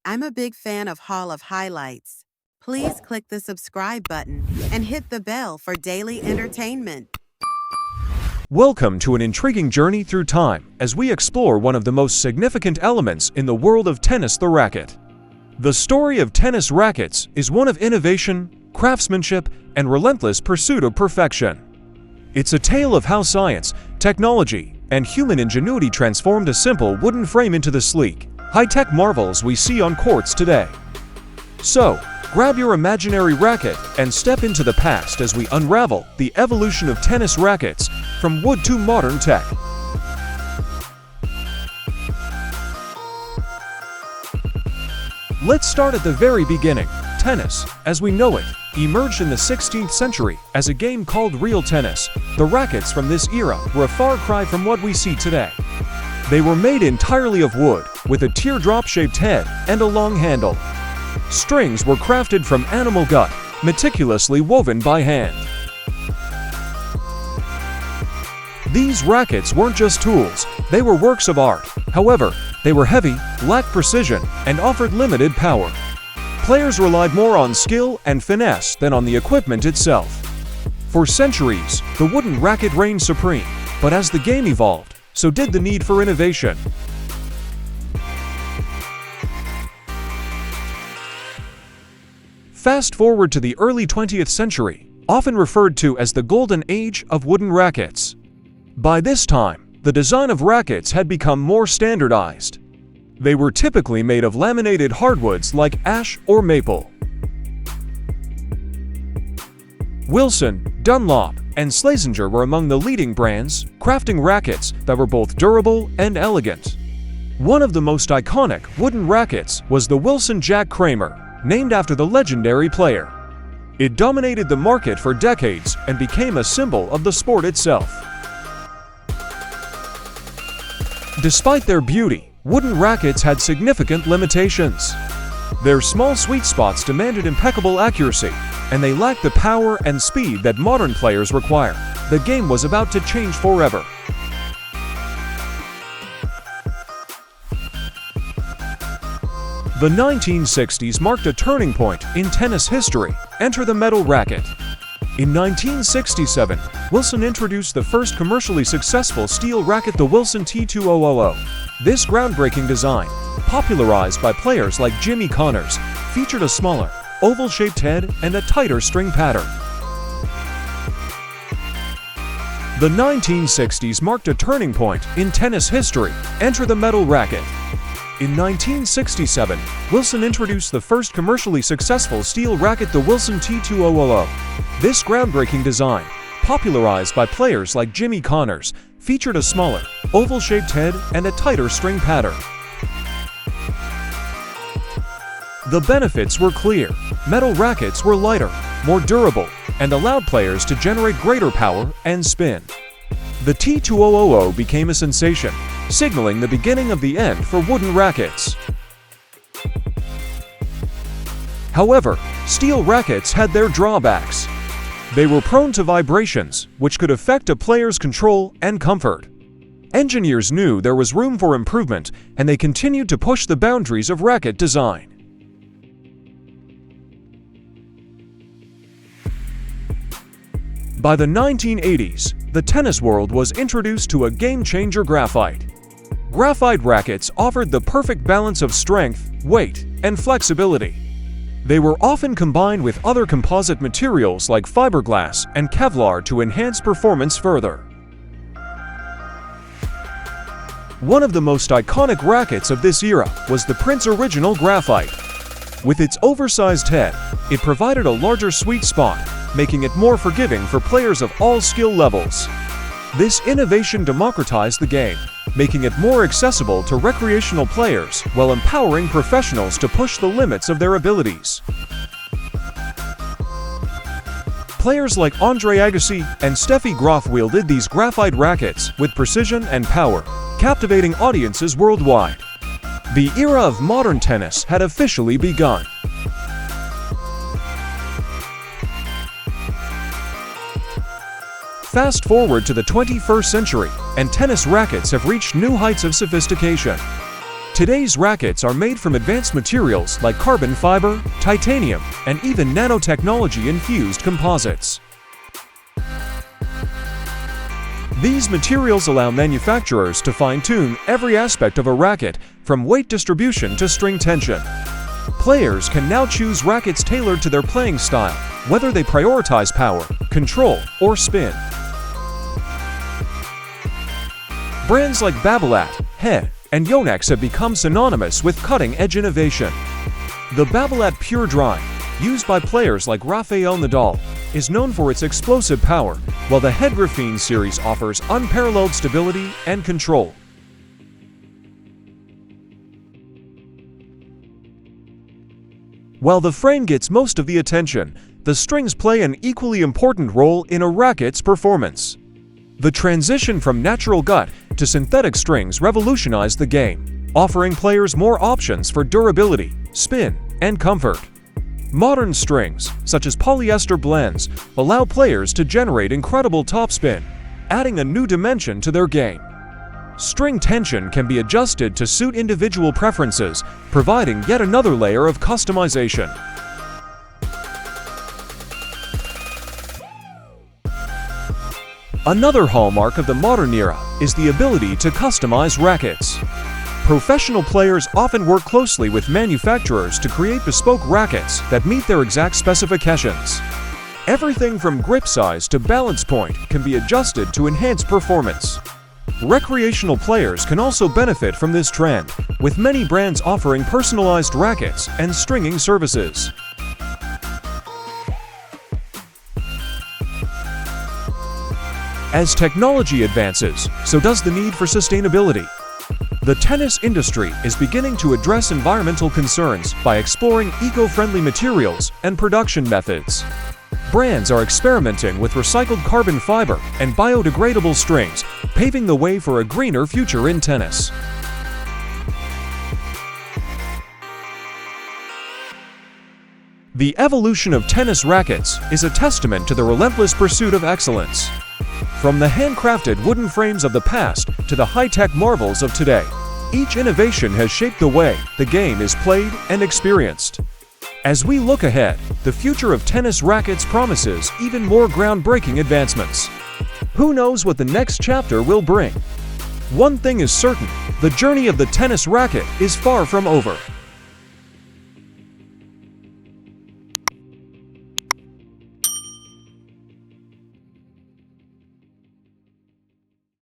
I'm a big fan of Hall of Highlights. Please click the subscribe button and hit the bell for daily entertainment. Welcome to an intriguing journey through time as we explore one of the most significant elements in the world of tennis, the racket. The story of tennis rackets is one of innovation, craftsmanship, and relentless pursuit of perfection. It's a tale of how science, technology, and human ingenuity transformed a simple wooden frame into the sleek, high-tech marvels we see on courts today. So, grab your imaginary racket and step into the past as we unravel the evolution of tennis rackets from wood to modern tech. Let's start at the very beginning. Tennis, as we know it, emerged in the 16th century as a game called real tennis. The rackets from this era were a far cry from what we see today. They were made entirely of wood, with a teardrop-shaped head and a long handle. Strings were crafted from animal gut, meticulously woven by hand. These rackets weren't just tools, they were works of art. However, they were heavy, lacked precision, and offered limited power. Players relied more on skill and finesse than on the equipment itself. For centuries, the wooden racket reigned supreme, but as the game evolved, so did the need for innovation. Fast forward to the early 20th century, often referred to as the golden age of wooden rackets. By this time, the design of rackets had become more standardized. They were typically made of laminated hardwoods like ash or maple. Wilson, Dunlop, and Schlesinger were among the leading brands, crafting rackets that were both durable and elegant. One of the most iconic wooden rackets was the Wilson Jack Kramer, named after the legendary player. It dominated the market for decades and became a symbol of the sport itself. Despite their beauty, wooden rackets had significant limitations. Their small sweet spots demanded impeccable accuracy, and they lacked the power and speed that modern players require. The game was about to change forever. The 1960s marked a turning point in tennis history. Enter the metal racket. In 1967, Wilson introduced the first commercially successful steel racket, the Wilson T2000. This groundbreaking design, popularized by players like Jimmy Connors, featured a smaller, oval-shaped head and a tighter string pattern. The 1960s marked a turning point in tennis history. Enter the metal racket. In 1967, Wilson introduced the first commercially successful steel racket, the Wilson T2000. This groundbreaking design, popularized by players like Jimmy Connors, featured a smaller, oval-shaped head and a tighter string pattern. The benefits were clear. Metal rackets were lighter, more durable, and allowed players to generate greater power and spin. The T2000 became a sensation, signaling the beginning of the end for wooden rackets. However, steel rackets had their drawbacks. They were prone to vibrations, which could affect a player's control and comfort. Engineers knew there was room for improvement, and they continued to push the boundaries of racket design. By the 1980s, the tennis world was introduced to a game-changer: graphite. Graphite rackets offered the perfect balance of strength, weight, and flexibility. They were often combined with other composite materials like fiberglass and Kevlar to enhance performance further. One of the most iconic rackets of this era was the Prince Original Graphite. With its oversized head, it provided a larger sweet spot, making it more forgiving for players of all skill levels. This innovation democratized the game, making it more accessible to recreational players while empowering professionals to push the limits of their abilities. Players like Andre Agassi and Steffi Graf wielded these graphite rackets with precision and power, captivating audiences worldwide. The era of modern tennis had officially begun. Fast forward to the 21st century, and tennis rackets have reached new heights of sophistication. Today's rackets are made from advanced materials like carbon fiber, titanium, and even nanotechnology-infused composites. These materials allow manufacturers to fine-tune every aspect of a racket, from weight distribution to string tension. Players can now choose rackets tailored to their playing style, whether they prioritize power, control, or spin. Brands like Babolat, He, and Yonex have become synonymous with cutting-edge innovation. The Babolat Pure Drive, used by players like Rafael Nadal, is known for its explosive power, while the He Graphene series offers unparalleled stability and control. While the frame gets most of the attention, the strings play an equally important role in a racket's performance. The transition from natural gut to synthetic strings revolutionized the game, offering players more options for durability, spin, and comfort. Modern strings, such as polyester blends, allow players to generate incredible topspin, adding a new dimension to their game. String tension can be adjusted to suit individual preferences, providing yet another layer of customization. Another hallmark of the modern era is the ability to customize rackets. Professional players often work closely with manufacturers to create bespoke rackets that meet their exact specifications. Everything from grip size to balance point can be adjusted to enhance performance. Recreational players can also benefit from this trend, with many brands offering personalized rackets and stringing services. As technology advances, so does the need for sustainability. The tennis industry is beginning to address environmental concerns by exploring eco-friendly materials and production methods. Brands are experimenting with recycled carbon fiber and biodegradable strings, paving the way for a greener future in tennis. The evolution of tennis rackets is a testament to the relentless pursuit of excellence. From the handcrafted wooden frames of the past to the high-tech marvels of today, each innovation has shaped the way the game is played and experienced. As we look ahead, the future of tennis rackets promises even more groundbreaking advancements. Who knows what the next chapter will bring? One thing is certain, the journey of the tennis racket is far from over.